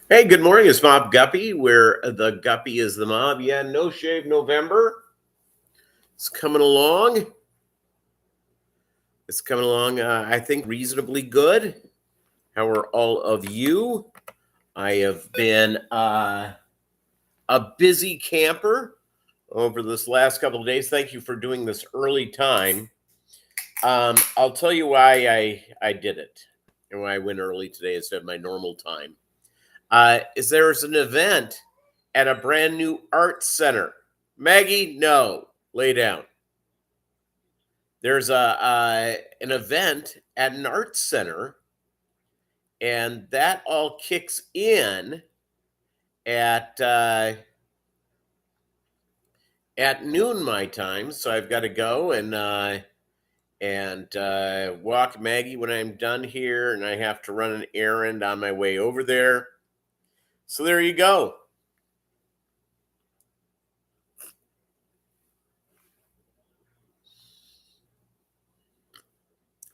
Hey, good morning. It's Mobb Guppy, where the Guppy is the mob. Yeah, no shave November. It's coming along. It's coming along, I think, reasonably good. How are all of you? I have been a busy camper over this last couple of days. Thank you for doing this early time. I'll tell you why I did it and why I went early today instead of my normal time. Is there's an event at a brand new art center. Maggie, no, lay down. There's an event at an art center, and that all kicks in at at noon my time. So I've got to go and walk Maggie when I'm done here, and I have to run an errand on my way over there. So there you go.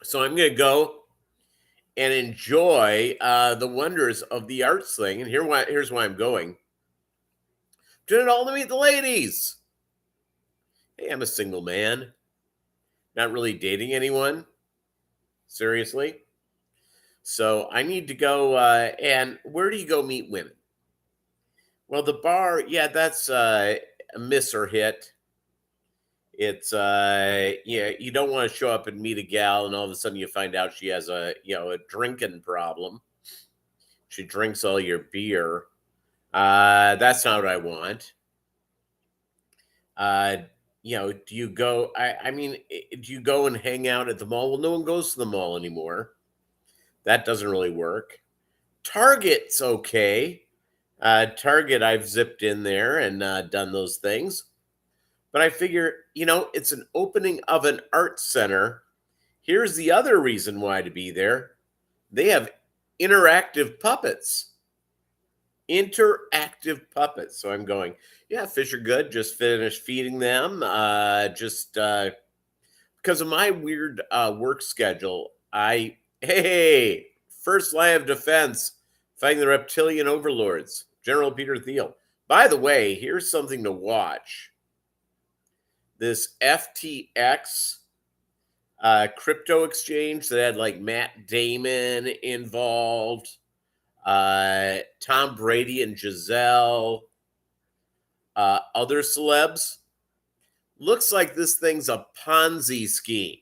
So I'm going to go and enjoy the wonders of the arts thing. And here's why I'm going. Doing it all to meet the ladies. Hey, I'm a single man, not really dating anyone. Seriously. So I need to go. And where do you go meet women? Well, the bar, yeah, that's a miss or hit. It's yeah, you don't want to show up and meet a gal and all of a sudden you find out she has a drinking problem. She drinks all your beer. That's not what I want. Uh, do you go? I mean, do you go and hang out at the mall? Well, no one goes to the mall anymore. That doesn't really work. Target's okay. Target, I've zipped in there and done those things. But I figure, it's an opening of an art center. Here's the other reason why to be there. They have interactive puppets. Interactive puppets. So I'm going, yeah, fish are good. Just finished feeding them. Just because of my weird work schedule, hey, first line of defense, fighting the reptilian overlords, General Peter Thiel. By the way, here's something to watch. This FTX crypto exchange that had like Matt Damon involved, Tom Brady and Giselle, other celebs. Looks like this thing's a Ponzi scheme.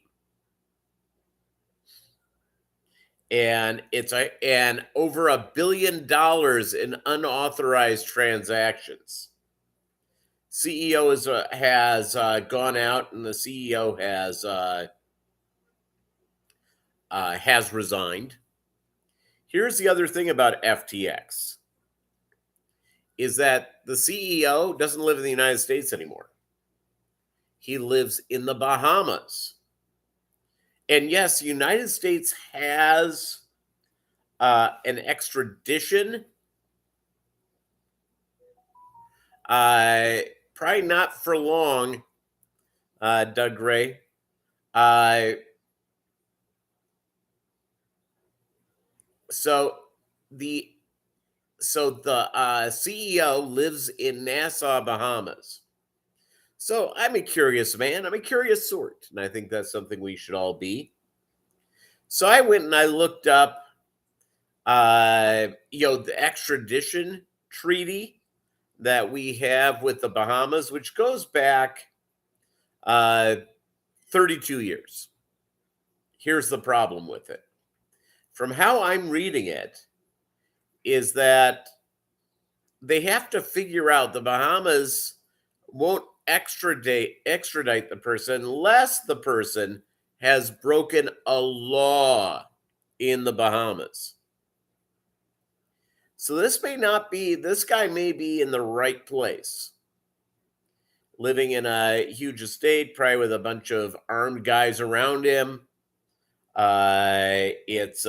And it's and over $1 billion in unauthorized transactions. CEO has gone out, and the CEO has resigned. Here's the other thing about FTX: is that the CEO doesn't live in the United States anymore. He lives in the Bahamas. And yes, the United States has an extradition. Probably not for long, Doug Gray. So the CEO lives in Nassau, Bahamas. So I'm a curious man. I'm a curious sort, and I think that's something we should all be. So I went and I looked up, the extradition treaty that we have with the Bahamas, which goes back 32 years. Here's the problem with it. From how I'm reading it, is that they have to figure out the Bahamas won't extradite the person unless the person has broken a law in the Bahamas. So this guy may be in the right place, living in a huge estate, probably with a bunch of armed guys around him. It's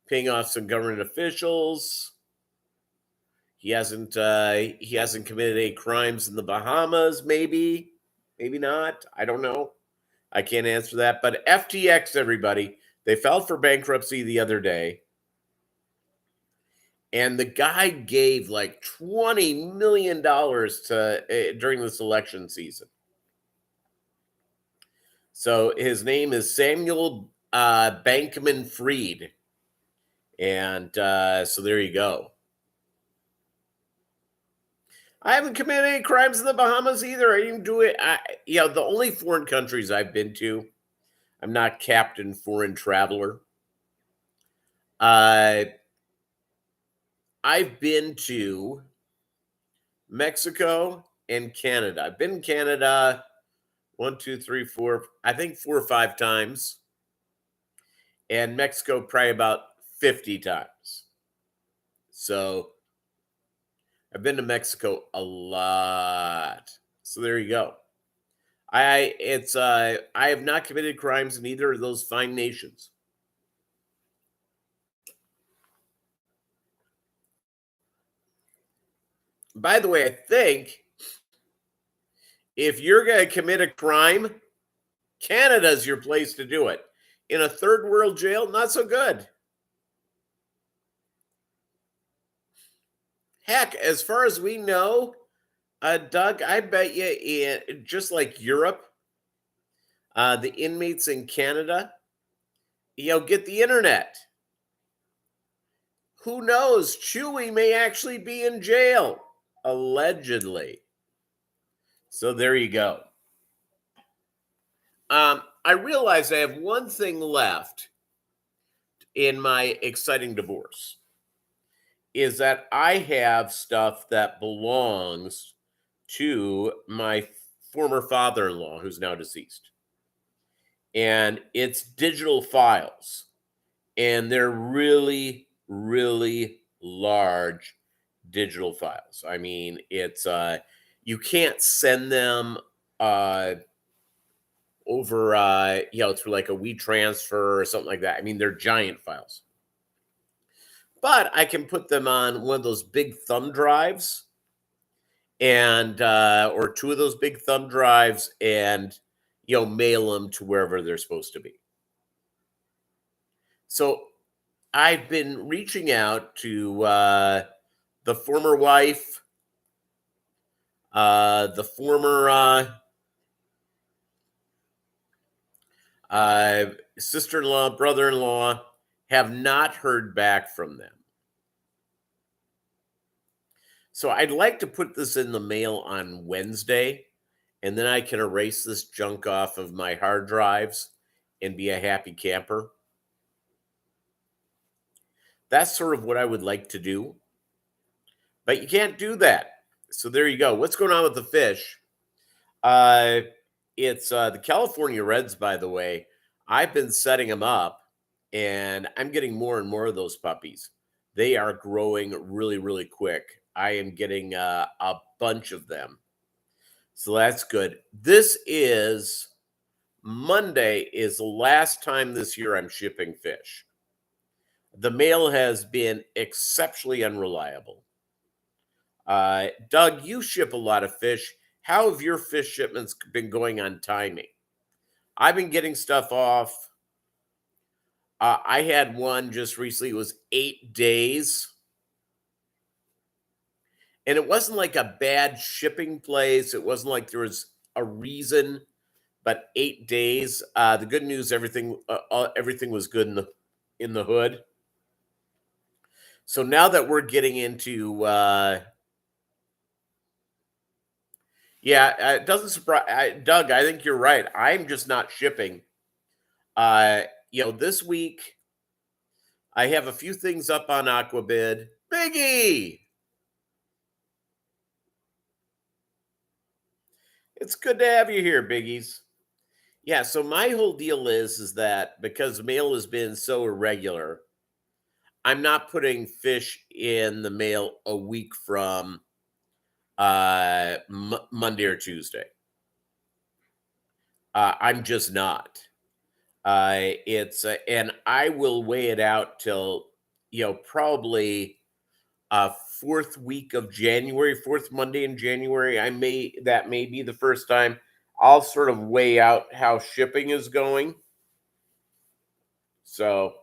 paying off some government officials. He hasn't committed any crimes in the Bahamas. Maybe not. I don't know. I can't answer that. But FTX, everybody, they filed for bankruptcy the other day. And the guy gave like $20 million to during this election season. So his name is Samuel Bankman Fried. And so there you go. I haven't committed any crimes in the Bahamas either. I didn't do it. The only foreign countries I've been to, I'm not Captain Foreign Traveler. I've been to Mexico and Canada. I've been in Canada 1, 2, 3, 4, I think 4 or 5 times. And Mexico probably about 50 times. So I've been to Mexico a lot. So there you go. I have not committed crimes in either of those fine nations. By the way, I think if you're going to commit a crime, Canada's your place to do it. In a third world jail, not so good. Heck, as far as we know, Doug, I bet you, just like Europe, the inmates in Canada, get the internet. Who knows? Chewie may actually be in jail, allegedly. So there you go. I realize I have one thing left in my exciting divorce, is that I have stuff that belongs to my former father-in-law, who's now deceased. And it's digital files. And they're really, really large digital files. I mean, it's you can't send them over through like a WeTransfer or something like that. I mean, they're giant files. But I can put them on one of those big thumb drives, and or 2 of those big thumb drives, and mail them to wherever they're supposed to be. So I've been reaching out to the former wife, the former sister-in-law, brother-in-law, have not heard back from them. So I'd like to put this in the mail on Wednesday, and then I can erase this junk off of my hard drives and be a happy camper. That's sort of what I would like to do. But you can't do that. So there you go. What's going on with the fish? It's the California Reds, by the way. I've been setting them up, and I'm getting more and more of those puppies. They are growing really, really quick. I am getting a bunch of them. So that's good. This is Monday is the last time this year I'm shipping fish. The mail has been exceptionally unreliable. Doug, you ship a lot of fish. How have your fish shipments been going on timing? I've been getting stuff off. I had one just recently. It was 8 days. And it wasn't like a bad shipping place. It wasn't like there was a reason, but 8 days. The good news, everything was good in the hood. So now that we're getting into it doesn't surprise Doug. I think you're right. I'm just not shipping. This week I have a few things up on Aquabid. Biggie, it's good to have you here, Biggies. Yeah, so my whole deal is that because mail has been so irregular, I'm not putting fish in the mail a week from Monday or Tuesday. I'm just not. And I will weigh it out till probably fourth week of January, fourth Monday in January. That may be the first time I'll sort of weigh out how shipping is going. So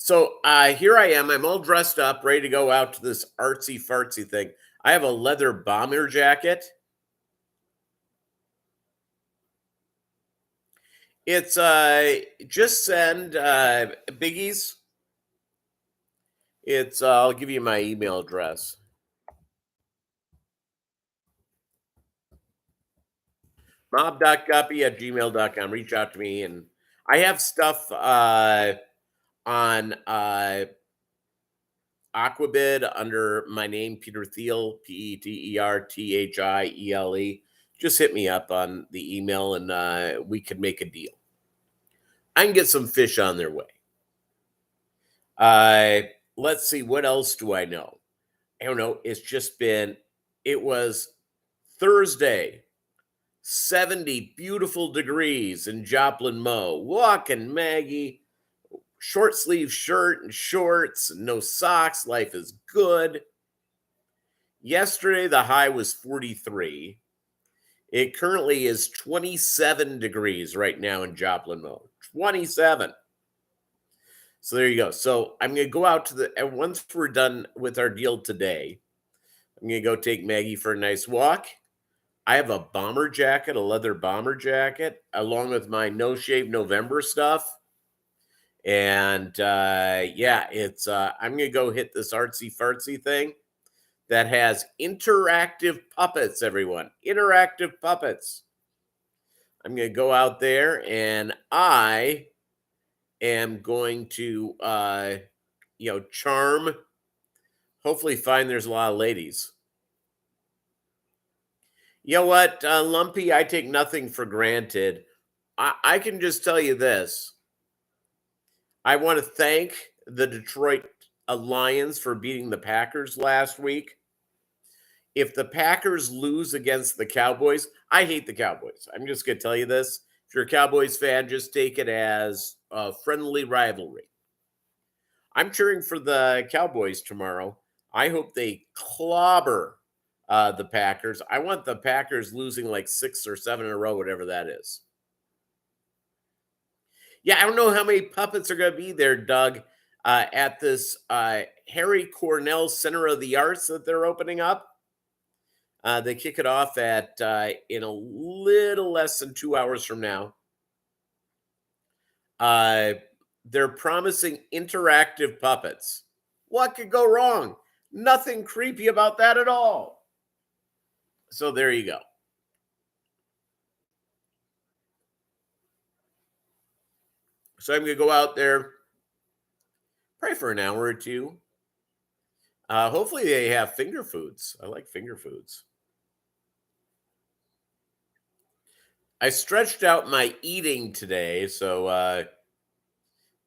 So here I am. I'm all dressed up, ready to go out to this artsy fartsy thing. I have a leather bomber jacket. It's just send biggies. It's I'll give you my email address. Mob.guppy@gmail.com. Reach out to me, and I have stuff on Aquabid under my name, Peter Thiel, Peterthiele. Just hit me up on the email, and we could make a deal. I can get some fish on their way. Let's see, what else do I know? I don't know. It was Thursday, 70 beautiful degrees in Joplin, Mo. Walking Maggie, short sleeve shirt and shorts, no socks. Life is good. Yesterday, the high was 43. It currently is 27 degrees right now in Joplin, Mo. 27. So there you go. So I'm going to go out and once we're done with our deal today, I'm going to go take Maggie for a nice walk. I have a bomber jacket, a leather bomber jacket, along with my No Shave November stuff. And yeah, I'm going to go hit this artsy fartsy thing that has interactive puppets, everyone. Interactive puppets. I'm going to go out there and I am going to, charm, hopefully find there's a lot of ladies. You know what, Lumpy, I take nothing for granted. I can just tell you this. I want to thank the Detroit Lions for beating the Packers last week. If the Packers lose against the Cowboys, I hate the Cowboys. I'm just going to tell you this. If you're a Cowboys fan, just take it as a friendly rivalry. I'm cheering for the Cowboys tomorrow. I hope they clobber the Packers. I want the Packers losing like 6 or 7 in a row, whatever that is. Yeah, I don't know how many puppets are going to be there, Doug, at this Harry Cornell Center of the Arts that they're opening up. They kick it off at in a little less than 2 hours from now. They're promising interactive puppets. What could go wrong? Nothing creepy about that at all. So there you go. So I'm going to go out there probably for an hour or two. Hopefully they have finger foods. I like finger foods. I stretched out my eating today, so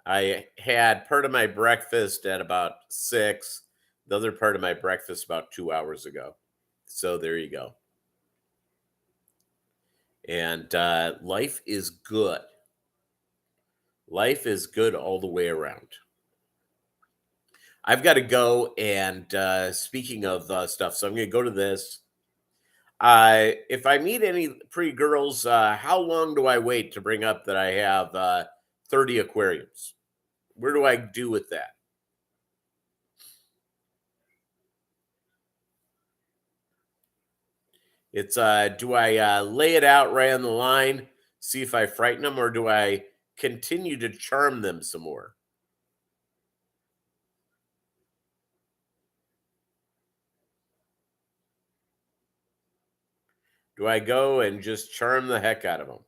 I had part of my breakfast at about 6, the other part of my breakfast about 2 hours ago. So there you go. And life is good. Life is good all the way around. I've got to go, and speaking of stuff, so I'm going to go to this. If I meet any pretty girls, how long do I wait to bring up that I have 30 aquariums? Where do I do with that? It's do I lay it out right on the line, see if I frighten them, or do I continue to charm them some more? Do I go and just charm the heck out of them?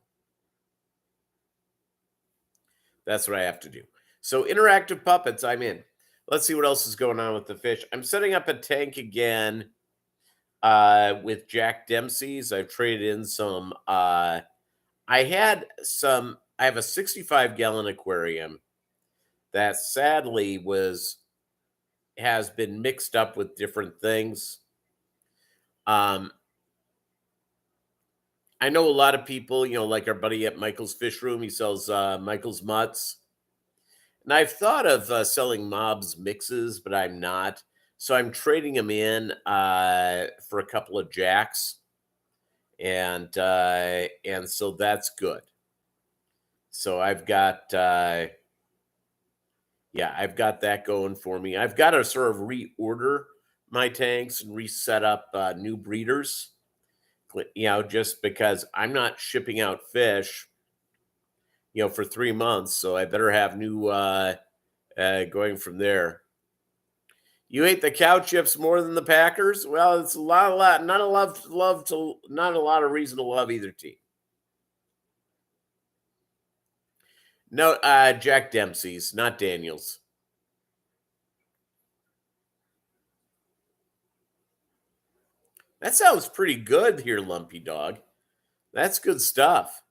That's what I have to do. So interactive puppets, I'm in. Let's see what else is going on with the fish. I'm setting up a tank again with Jack Dempsey's. I've traded in some. I have a 65-gallon aquarium that sadly has been mixed up with different things. I know a lot of people, like our buddy at Michael's Fish Room. He sells Michael's Mutts. And I've thought of selling Mobb's mixes, but I'm not. So I'm trading them in for a couple of Jacks. And so that's good. So I've got, Yeah, I've got that going for me. I've got to sort of reorder my tanks and reset up new breeders, just because I'm not shipping out fish, for 3 months. So I better have new going from there. You hate the cow chips more than the Packers? Well, it's a lot, not a not a lot of reason to love either team. No, Jack Dempsey's, not Daniels. That sounds pretty good here, Lumpy Dog. That's good stuff.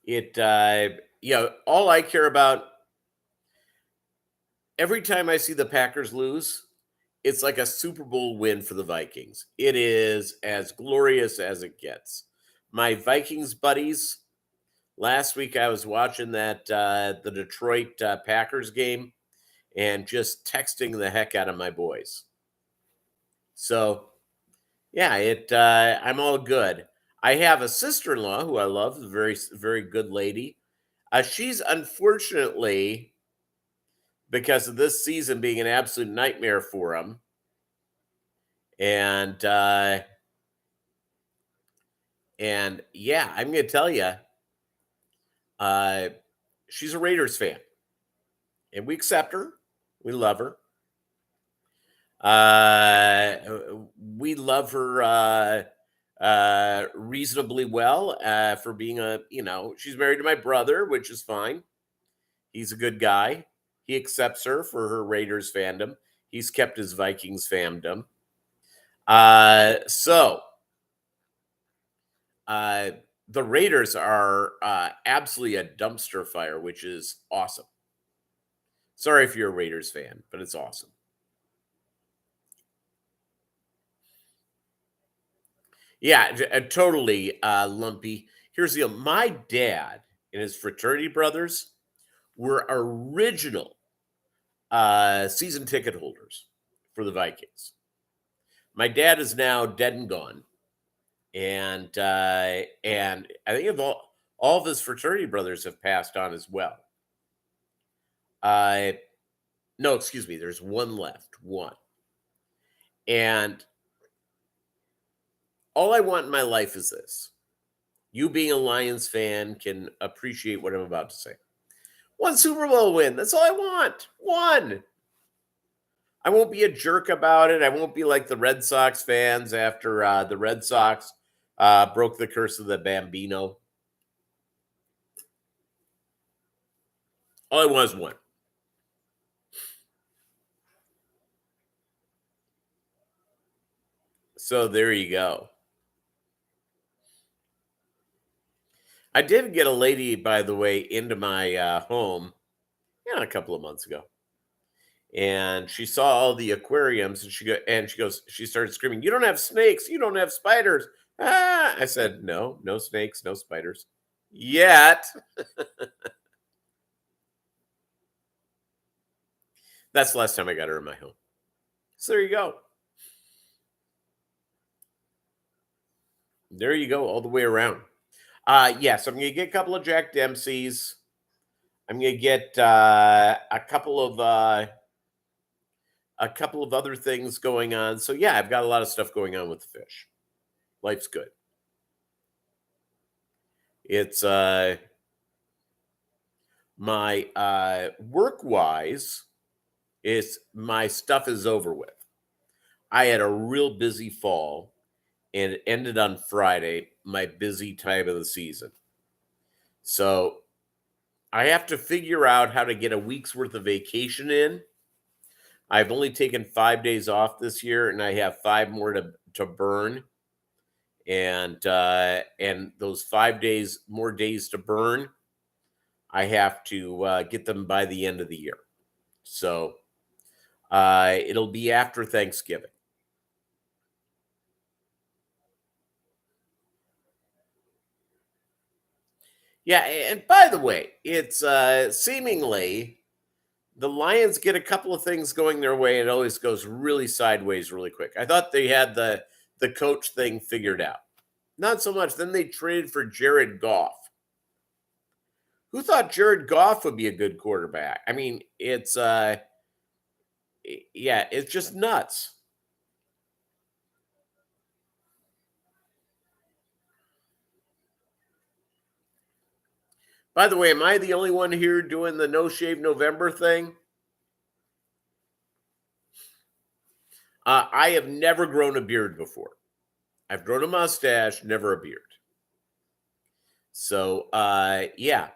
It, all I care about every time I see the Packers lose, it's like a Super Bowl win for the Vikings. It is as glorious as it gets. My Vikings buddies, last week I was watching that the Detroit Packers game and just texting the heck out of my boys. So, yeah, I'm all good. I have a sister-in-law who I love, a very very good lady. She's unfortunately, because of this season being an absolute nightmare for him, and yeah, I'm going to tell you, uh, she's a Raiders fan, and we accept her, we love her. We love her reasonably well for being she's married to my brother, which is fine. He's a good guy. He accepts her for her Raiders fandom. He's kept his Vikings fandom. The Raiders are absolutely a dumpster fire, which is awesome. Sorry if you're a Raiders fan, but it's awesome. Yeah, totally, Lumpy. Here's the deal. My dad and his fraternity brothers were original season ticket holders for the Vikings. My dad is now dead and gone, and I think of all of his fraternity brothers have passed on as well. No, excuse me. There's one left. One, and all I want in my life is this. You being a Lions fan can appreciate what I'm about to say. One Super Bowl win. That's all I want. One. I won't be a jerk about it. I won't be like the Red Sox fans after the Red Sox broke the curse of the Bambino. All I want is one. So there you go. I did get a lady, by the way, into my home a couple of months ago, and she saw all the aquariums, and she started screaming, "You don't have snakes! You don't have spiders!" Ah! I said, "No, no snakes, no spiders yet." That's the last time I got her in my home. So there you go. There you go, all the way around. Yes, I'm going to get a couple of Jack Dempsey's. I'm going to get a couple of other things going on. So yeah, I've got a lot of stuff going on with the fish. Life's good. It's my work wise, my stuff is over with. I had a real busy fall, and it ended on Friday, my busy time of the season. So I have to figure out how to get a week's worth of vacation in. I've only taken 5 days off this year, and I have 5 more to burn. And those 5 days, more days to burn, I have to get them by the end of the year. So it'll be after Thanksgiving. Yeah, and by the way, it's seemingly the Lions get a couple of things going their way, and it always goes really sideways really quick. I thought they had the coach thing figured out. Not so much. Then they traded for Jared Goff. Who thought Jared Goff would be a good quarterback? I mean, it's yeah, it's just nuts. By the way, am I the only one here doing the No Shave November thing? I have never grown a beard before. I've grown a mustache, never a beard. So, yeah.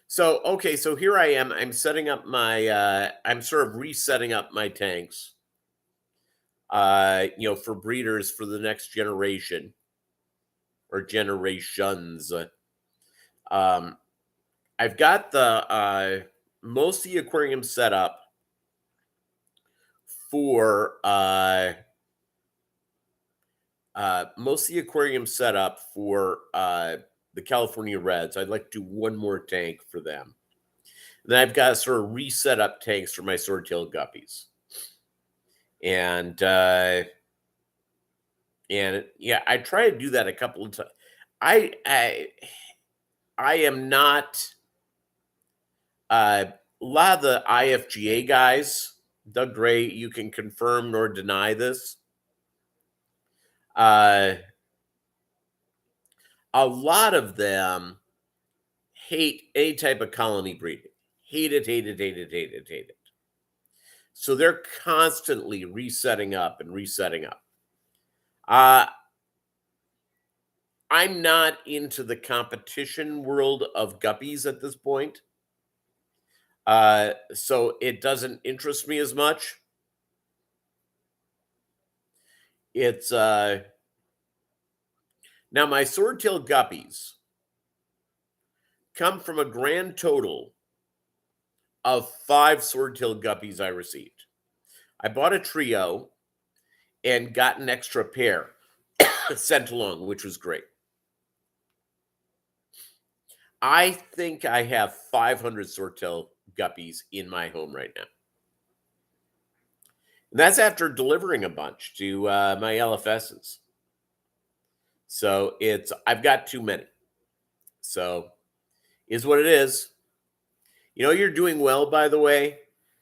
So, okay, so here I am. I'm setting up my, I'm sort of resetting up my tanks, for breeders for the next generation or generations. Um, I've got the most of the aquarium set up for most of the aquarium set up for the California Reds. I'd like to do one more tank for them. And then I've got to sort of reset up tanks for my sword-tailed guppies. And yeah, I try to do that a couple of times. I am not a lot of the IFGA guys, Doug Gray, you can confirm nor deny this. A lot of them hate any type of colony breeding. Hate it, hate it, hate it, hate it, hate it. So they're constantly resetting up and resetting up. I'm not into the competition world of guppies at this point. So it doesn't interest me as much. It's now my sword-tailed guppies come from a grand total of 5 sword-tailed guppies I received. I bought a trio and got an extra pair sent along, which was great. I think I have 500 sword-tailed guppies in my home right now. And that's after delivering a bunch to my LFSs. So I've got too many. So is what it is. You're doing well, by the way,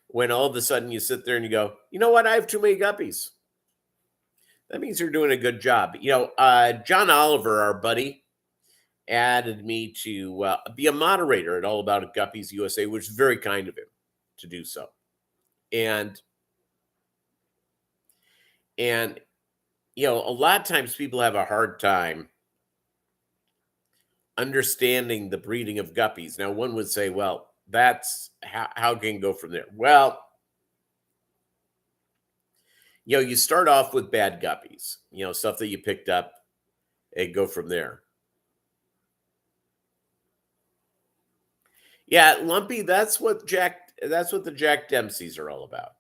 when all of a sudden you sit there and you go, you know what? I have too many guppies. That means you're doing a good job. John Oliver, our buddy, added me to be a moderator at All About Guppies USA, which is very kind of him to do so. And a lot of times people have a hard time understanding the breeding of guppies. Now, one would say, well, that's how can you go from there? Well, you start off with bad guppies, stuff that you picked up and go from there. Yeah, Lumpy, that's what the Jack Dempseys are all about.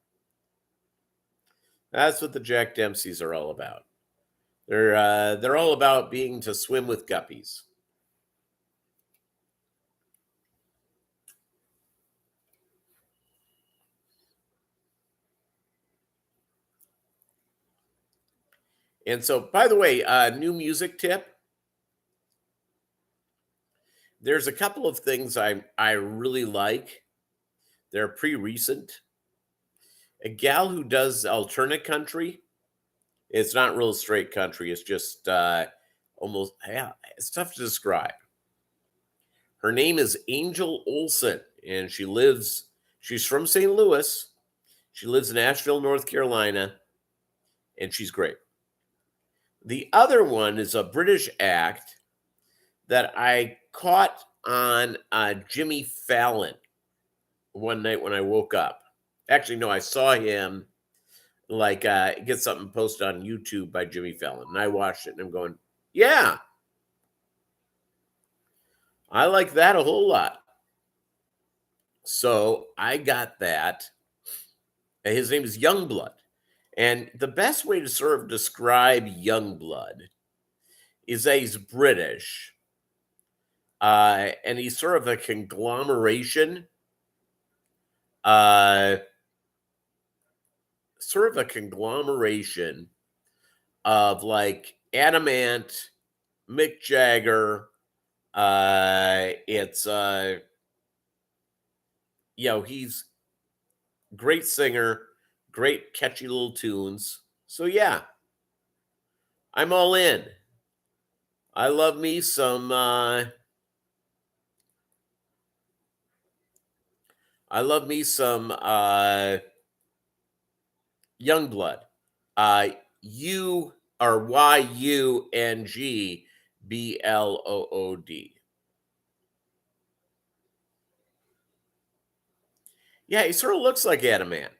That's what the Jack Dempseys are all about. They're all about being to swim with guppies. And so, by the way, new music tip. There's a couple of things I really like. They're pretty recent. A gal who does alternate country. It's not real straight country. It's just almost, yeah, it's tough to describe. Her name is Angel Olsen, and she's from St. Louis. She lives in Asheville, North Carolina, and she's great. The other one is a British act that I caught on Jimmy Fallon one night when I woke up. Actually, no, I saw him get something posted on YouTube by Jimmy Fallon, and I watched it, and I'm going, yeah, I like that a whole lot. So I got that. His name is Youngblood. And the best way to sort of describe Youngblood is that he's British. And he's sort of a conglomeration. Of like Adam Ant, Mick Jagger, It's he's great singer, great catchy little tunes. So yeah, I'm all in. I love me some young blood. U or Youngblood. Yeah, he sort of looks like Adamant.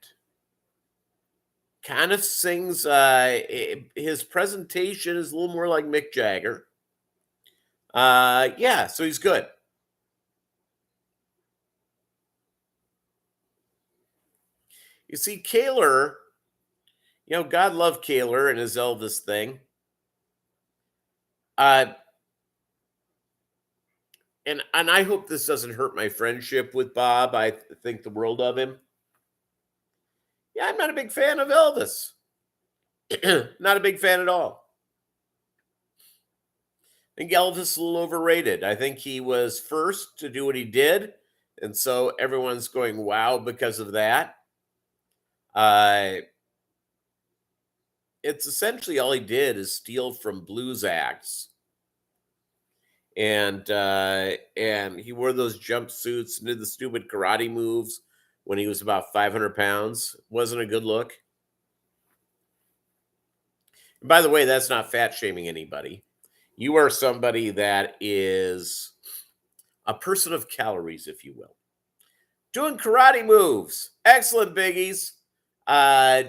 Kind of sings. His presentation is a little more like Mick Jagger. Yeah, so he's good. You see, Kaler, God love Kaler and his Elvis thing. Uh, and I hope this doesn't hurt my friendship with Bob. I think the world of him. Yeah, I'm not a big fan of Elvis. Not a big fan at all. I think Elvis is a little overrated. I think he was first to do what he did, and so everyone's going wow because of that. Uh, it's essentially all he did is steal from blues acts, and he wore those jumpsuits and did the stupid karate moves when he was about 500 pounds. Wasn't a good look. And by the way, that's not fat shaming anybody. You are somebody that is a person of calories, if you will. Doing karate moves. Excellent, biggies.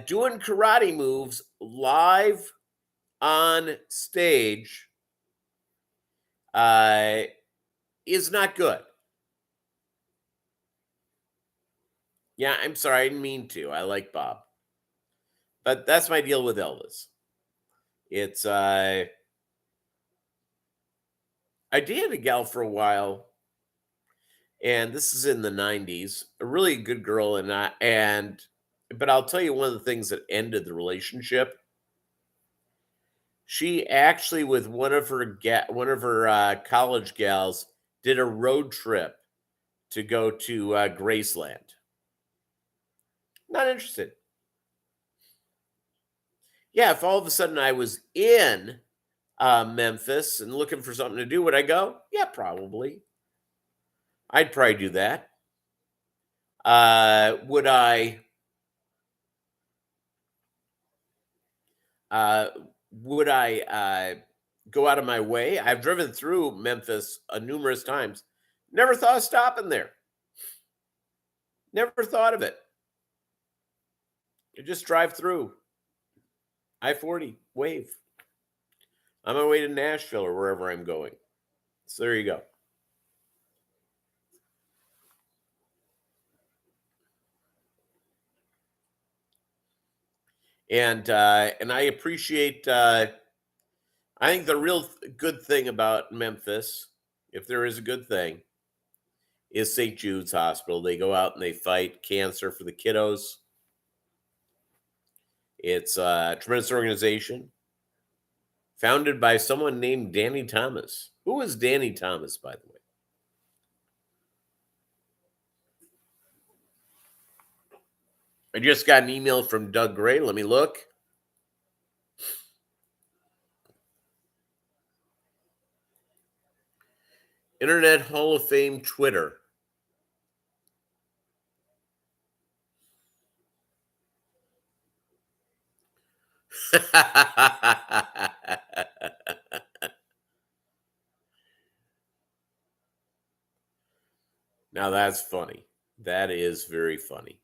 Doing karate moves live on stage uh, is not good. Yeah, I'm sorry. I didn't mean to. I like Bob. But that's my deal with Elvis. It's, I dated a gal for a while, and this is in the 90s. A really good girl, but I'll tell you one of the things that ended the relationship. She actually, with one of her college gals, did a road trip to go to Graceland. Not interested. Yeah, if all of a sudden I was in Memphis and looking for something to do, would I go? Yeah, probably. I'd probably do that. Would I? Uh, would I go out of my way? I've driven through Memphis numerous times. Never thought of stopping there. Never thought of it. You just drive through I-40, wave. On my way to Nashville or wherever I'm going. So there you go. And I appreciate. I think the real good thing about Memphis, if there is a good thing, is St. Jude's Hospital. They go out and they fight cancer for the kiddos. It's a tremendous organization founded by someone named Danny Thomas. Who is Danny Thomas, by the way? I just got an email from Doug Gray. Let me look. Internet Hall of Fame Twitter. Now that's funny. That is very funny.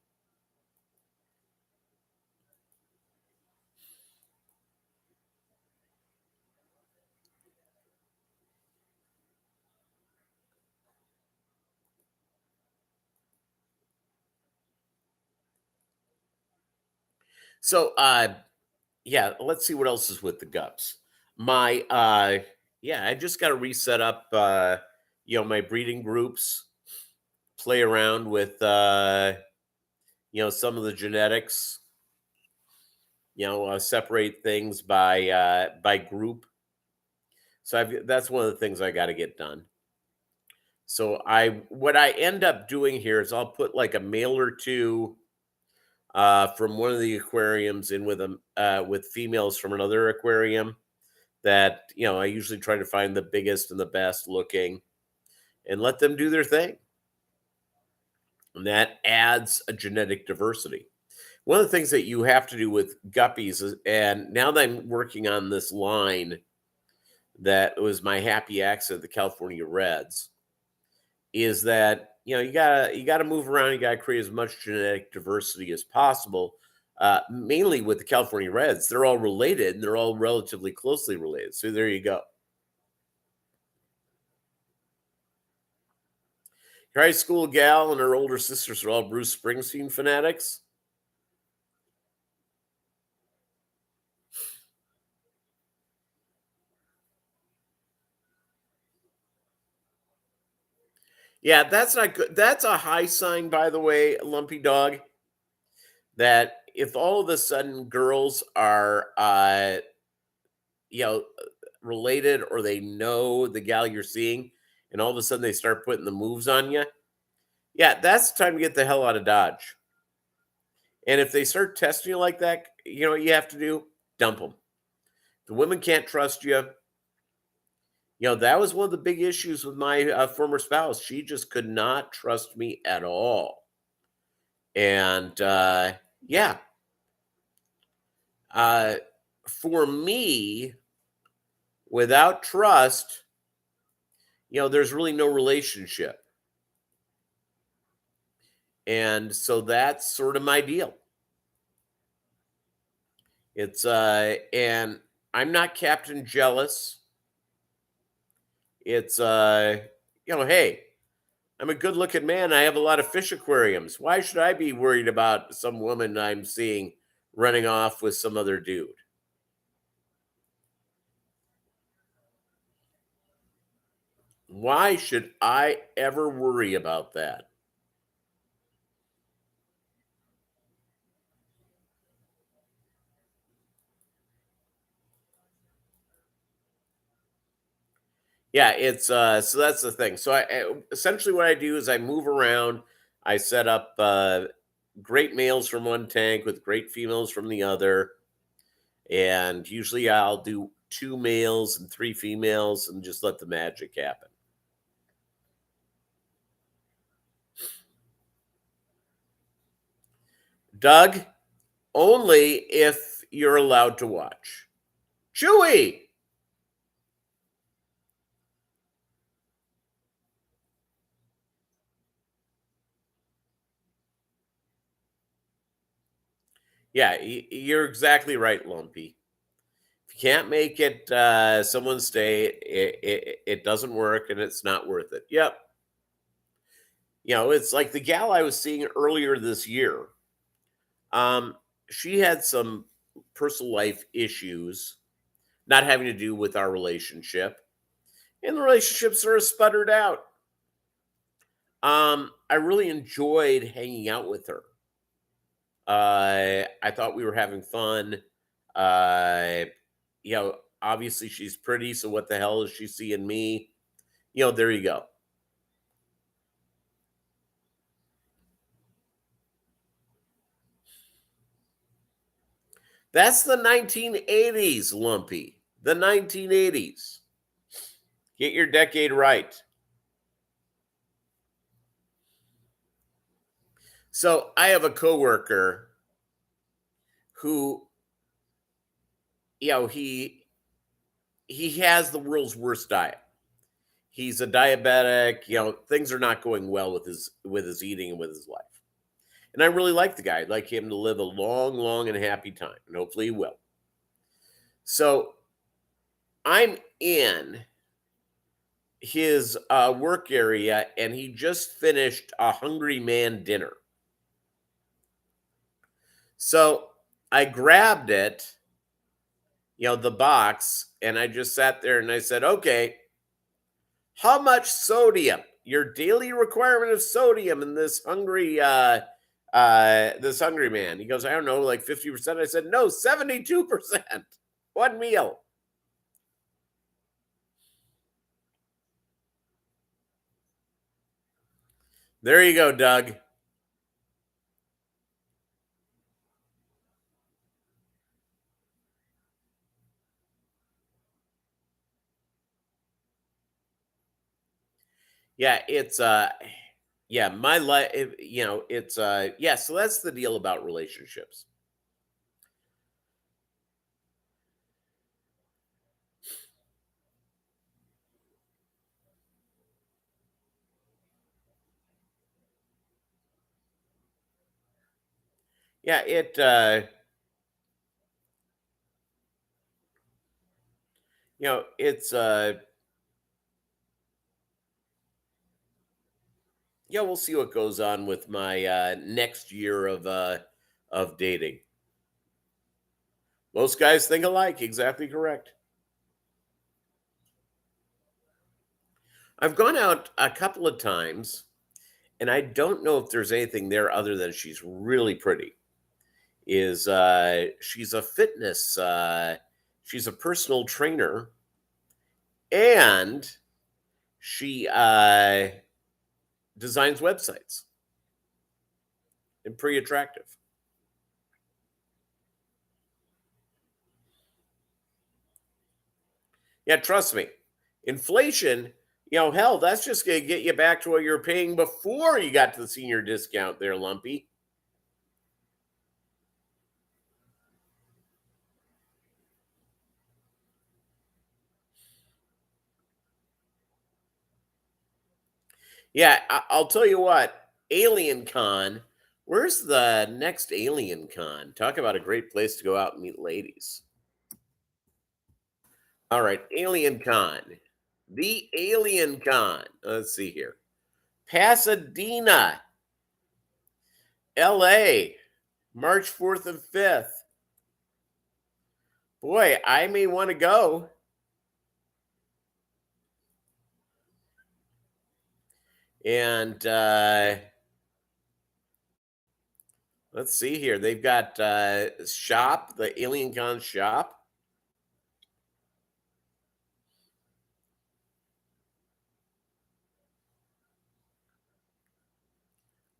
So yeah, let's see what else is with the Gups. My yeah, I just got to reset up my breeding groups, play around with some of the genetics, separate things by group. So that's one of the things I got to get done. So what I end up doing here is I'll put like a male or two from one of the aquariums in with them with females from another aquarium that I usually try to find the biggest and the best looking and let them do their thing. And that adds a genetic diversity. One of the things that you have to do with guppies is, and now that I'm working on this line that was my happy accident, the California Reds, is that you gotta move around, you gotta create as much genetic diversity as possible. Mainly with the California Reds, they're all related and they're all relatively closely related. So there you go. Her high school gal and her older sisters are all Bruce Springsteen fanatics. Yeah, that's not good. That's a high sign, by the way, Lumpy Dog, that if all of a sudden girls are, you know, related or they know the gal you're seeing, and all of a sudden they start putting the moves on you, yeah, that's the time to get the hell out of Dodge. And if they start testing you like that, you know what you have to do? Dump them. The women can't trust you. That was one of the big issues with my former spouse. She just could not trust me at all. And yeah, uh, for me, without trust, there's really no relationship. And so that's sort of my deal. And I'm not Captain Jealous. It's, hey, I'm a good looking man. I have a lot of fish aquariums. Why should I be worried about some woman I'm seeing running off with some other dude? Why should I ever worry about that? Yeah, it's so that's the thing. So essentially what I do is I move around. I set up great males from one tank with great females from the other, and usually I'll do two males and three females and just let the magic happen. Doug, only if you're allowed to watch. Chewy. Yeah, you're exactly right, Lumpy. If you can't make it someone stay, it doesn't work and it's not worth it. Yep. It's like the gal I was seeing earlier this year. Um, she had some personal life issues, not having to do with our relationship, and the relationship sort of sputtered out. I really enjoyed hanging out with her. I thought we were having fun. Uh, Obviously she's pretty, so what the hell is she seeing me? There you go. That's the 1980s, Lumpy. The 1980s. Get your decade right. So I have a coworker who, he has the world's worst diet. He's a diabetic. Things are not going well with his eating and with his life. And I really like the guy. I'd like him to live a long, long and happy time, and hopefully he will. So I'm in his work area, and he just finished a hungry man dinner. So I grabbed it, the box, and I just sat there and I said, okay, how much sodium? Your daily requirement of sodium in this hungry man. He goes, I don't know, like 50%. I said, no, 72%. One meal. There you go, Doug. Yeah, it's yeah, my life, it's yeah, so that's the deal about relationships. Yeah, it's yeah, we'll see what goes on with my next year of dating. Most guys think alike, exactly correct. I've gone out a couple of times and I don't know if there's anything there other than she's really pretty. Is she's a fitness she's a personal trainer, and she designs websites and pretty attractive. Yeah, trust me. Inflation, hell, that's just going to get you back to what you were paying before you got to the senior discount there, Lumpy. Yeah, I'll tell you what, Alien Con, where's the next Alien Con? Talk about a great place to go out and meet ladies. All right, Alien Con. The Alien Con. Let's see here. Pasadena, LA, March 4th and 5th. Boy, I may want to go. And let's see here. They've got shop, the Alien Con shop.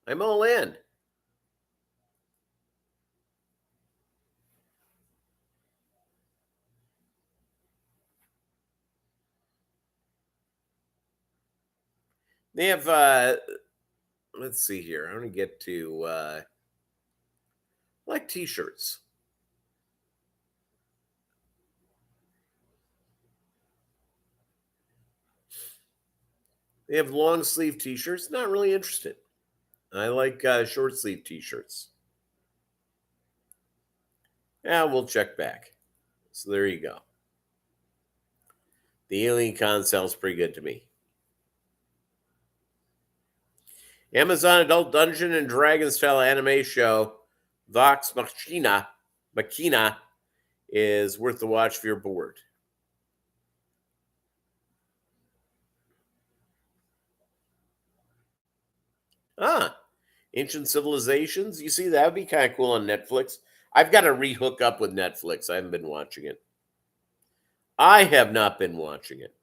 I'm all in. They have let's see here. I'm gonna get to like t-shirts. They have long sleeve t-shirts. Not really interested. I like short sleeve t-shirts. Yeah, we'll check back. So there you go. The Alien Con sounds pretty good to me. Amazon Adult Dungeon and Dragon style anime show Vox Machina is worth the watch if you're bored. Ah, Ancient Civilizations. You see, that would be kind of cool on Netflix. I've got to rehook up with Netflix. I haven't been watching it. I have not been watching it.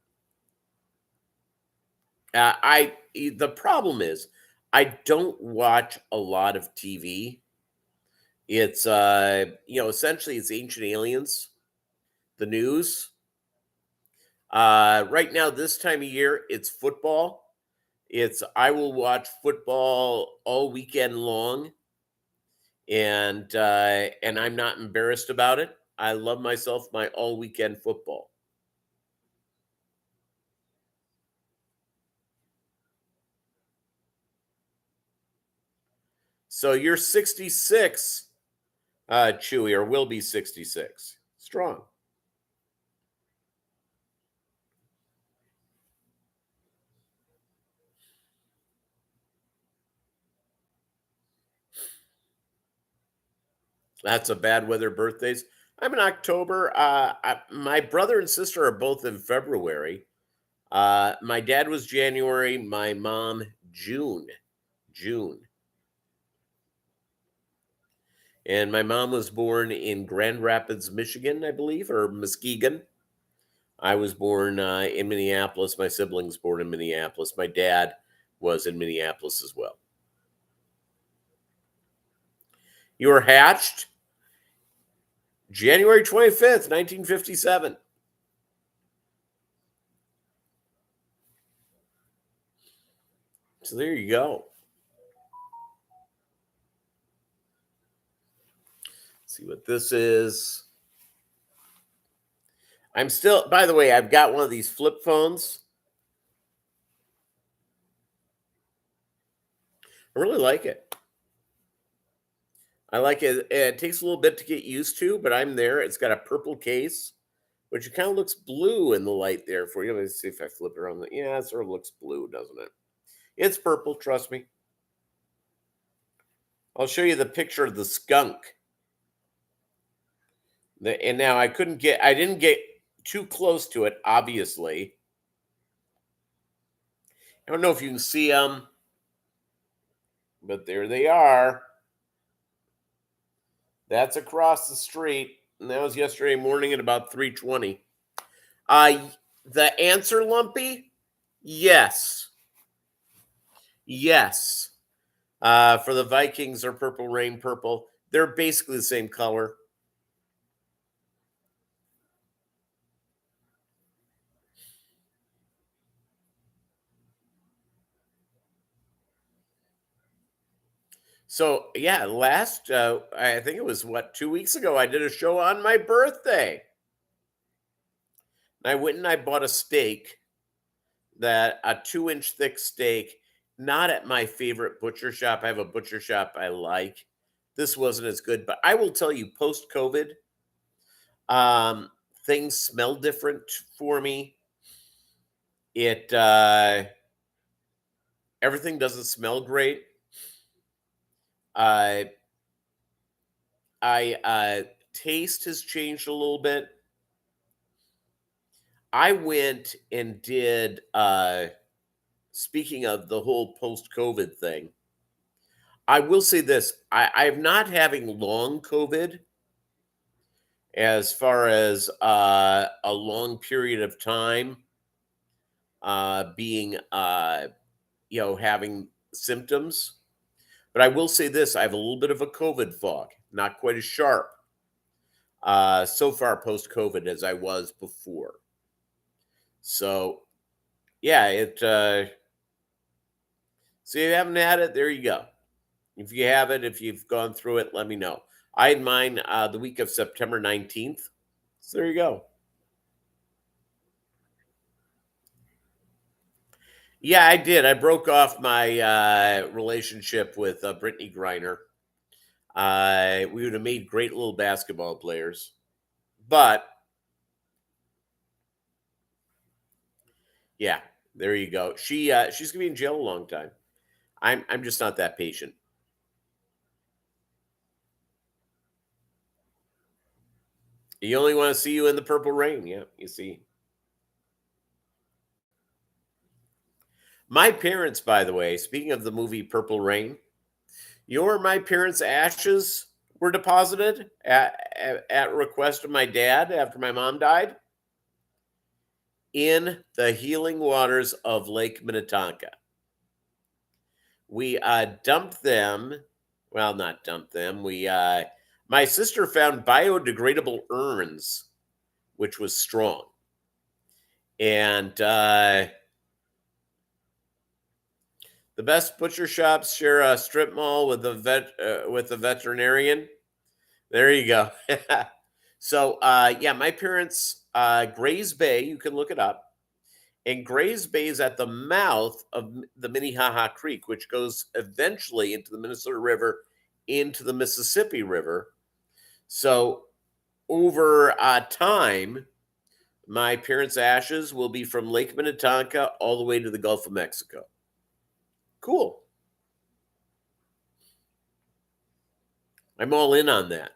The problem is I don't watch a lot of TV. It's essentially it's Ancient Aliens, the news. Right now, this time of year, it's football. It's I will watch football all weekend long, and I'm not embarrassed about it. I love myself my all weekend football. So you're 66, Chewy, or will be 66. Strong. That's a bad weather birthdays. I'm in October. My brother and sister are both in February. My dad was January. My mom June. June. And my mom was born in Grand Rapids, Michigan, I believe, or Muskegon. I was born in Minneapolis. My siblings born in Minneapolis. My dad was in Minneapolis as well. You were hatched January 25th, 1957. So there you go. Let's see what this is. I'm still, by the way, I've got one of these flip phones. I really like it. I like it. It takes a little bit to get used to, but I'm there. It's got a purple case, which it kind of looks blue in the light there for you. Let me see if I flip it around. Yeah, it sort of looks blue, doesn't it? It's purple, trust me. I'll show you the picture of the skunk. And now I didn't get too close to it, obviously. I don't know if you can see them, but there they are. That's across the street, and that was yesterday morning at about 3:20. The answer, Lumpy, yes, yes. For the Vikings are Purple Rain purple. They're basically the same color. So yeah, I think it was 2 weeks ago. I did a show on my birthday. I went and I bought a steak, that a 2-inch thick steak, not at my favorite butcher shop. I have a butcher shop I like. This wasn't as good, but I will tell you, post COVID, things smell different for me. It everything doesn't smell great. I taste has changed a little bit. I went and did speaking of the whole post-COVID thing, I will say this. I'm not having long COVID as far as a long period of time being having symptoms. But I will say this, I have a little bit of a COVID fog, not quite as sharp so far post-COVID as I was before. So, yeah, so you haven't had it, there you go. If you have it, if you've gone through it, let me know. I had mine the week of September 19th. So there you go. Yeah, I did. I broke off my relationship with Brittany Griner. We would have made great little basketball players. But yeah, there you go. She's gonna be in jail a long time. I'm just not that patient. You only want to see you in the purple rain. Yeah, you see. My parents, by the way, speaking of the movie Purple Rain, my parents' ashes were deposited at request of my dad after my mom died in the healing waters of Lake Minnetonka. We dumped them. Well, not dumped them. My sister found biodegradable urns, which was strong. And the best butcher shops share a strip mall with the veterinarian. There you go. So yeah, my parents, Grays Bay, you can look it up. And Grays Bay is at the mouth of the Minnehaha Creek, which goes eventually into the Minnesota River, into the Mississippi River. So over time, my parents' ashes will be from Lake Minnetonka all the way to the Gulf of Mexico. Cool. I'm all in on that.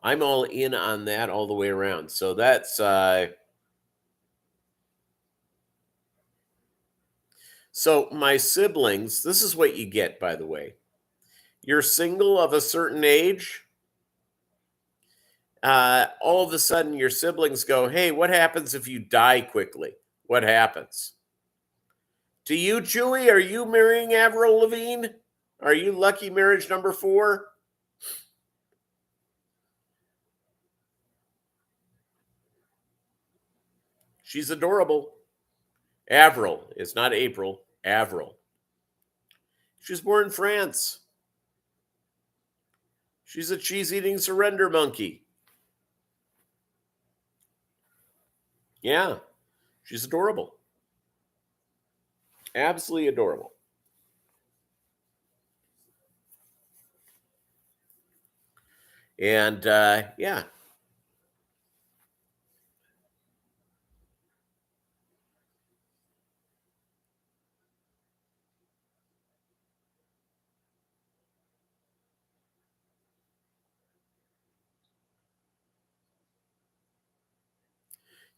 I'm all in on that all the way around. So that's so my siblings, this is what you get, by the way. You're single of a certain age. All of a sudden your siblings go, "Hey, what happens if you die quickly? What happens?" To you, Chewy, are you marrying Avril Lavigne? Are you lucky marriage number 4? She's adorable. Avril. It's not April. Avril. She was born in France. She's a cheese-eating surrender monkey. Yeah, she's adorable. Absolutely adorable. And yeah.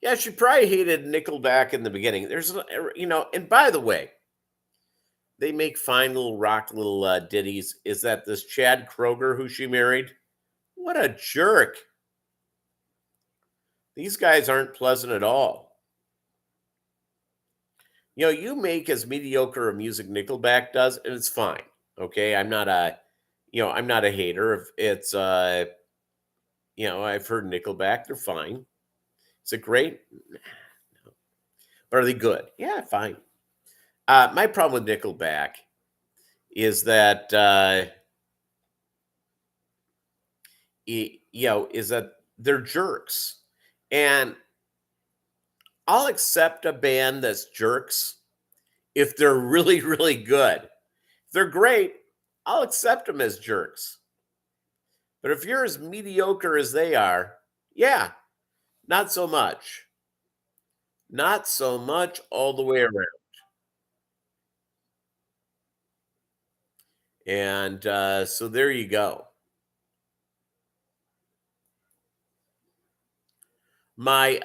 Yeah, she probably hated Nickelback in the beginning. And by the way, they make fine little rock little ditties. Is that this Chad Kroger who she married? What a jerk. These guys aren't pleasant at all. You make as mediocre a music Nickelback does, and it's fine. Okay. I'm not a hater. If it's I've heard Nickelback, they're fine. Is it great? But are they good? Yeah, fine. My problem with Nickelback is that is that they're jerks, and I'll accept a band that's jerks if they're really really good. If they're great, I'll accept them as jerks. But if you're as mediocre as they are, yeah, not so much. Not so much all the way around. And so there you go. My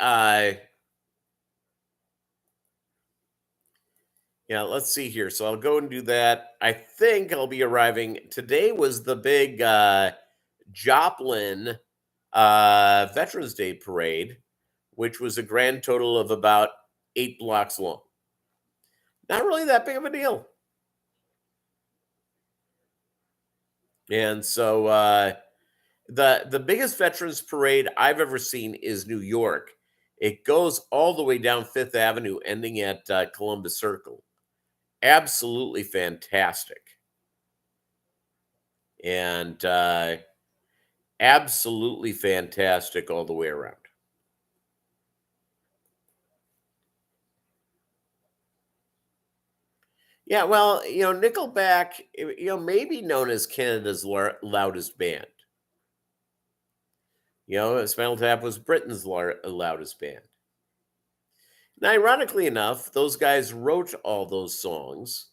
Yeah, let's see here. So I'll go and do that. I think I'll be arriving. Today was the big Joplin Veterans Day parade, which was a grand total of about 8 blocks long. Not really that big of a deal. And so the biggest veterans parade I've ever seen is New York. It goes all the way down Fifth Avenue, ending at Columbus Circle. Absolutely fantastic. And absolutely fantastic all the way around. Yeah, well, Nickelback, maybe known as Canada's loudest band. Spinal Tap was Britain's loudest band. And ironically enough, those guys wrote all those songs,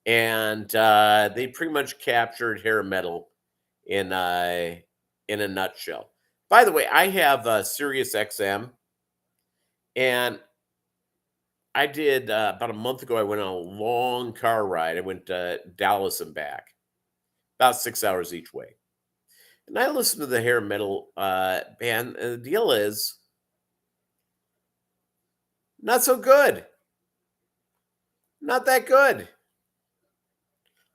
and they pretty much captured hair metal in a nutshell. By the way, I have Sirius XM, and I did about a month ago. I went on a long car ride. I went to Dallas and back, about 6 hours each way. And I listened to the hair metal band. And the deal is not so good. Not that good.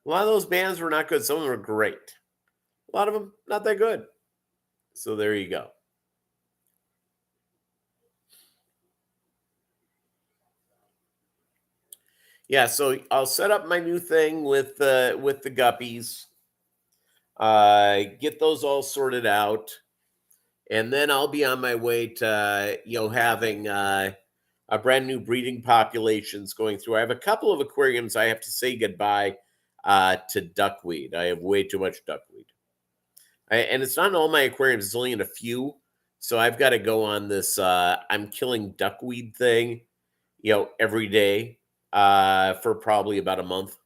A lot of those bands were not good. Some of them were great. A lot of them not that good. So there you go. Yeah, so I'll set up my new thing with the Guppies. Get those all sorted out, and then I'll be on my way to having a brand new breeding populations going through. I have a couple of aquariums. I have to say goodbye to duckweed. I have way too much duckweed, and it's not in all my aquariums. It's only in a few. So I've got to go on this. I'm killing duckweed thing, every day for probably about a month.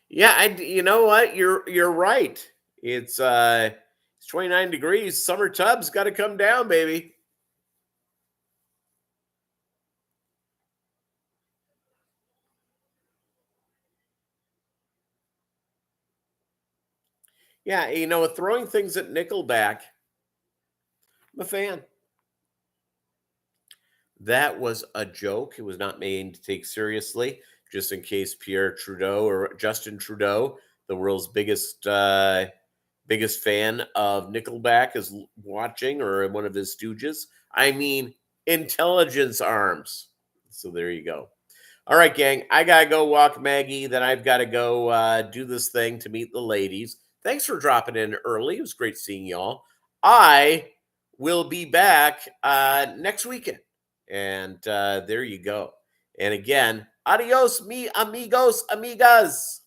Yeah, you know what? You're right. It's 29 degrees. Summer tub's got to come down, baby. Yeah, throwing things at Nickelback, I'm a fan. That was a joke. It was not made to take seriously, just in case Pierre Trudeau or Justin Trudeau, the world's biggest fan of Nickelback, is watching, or one of his stooges. I mean, intelligence arms. So there you go. All right, gang. I gotta go walk Maggie. Then I've got to go do this thing to meet the ladies. Thanks for dropping in early. It was great seeing y'all. I will be back next weekend. And there you go. And again, adios, mi amigos, amigas.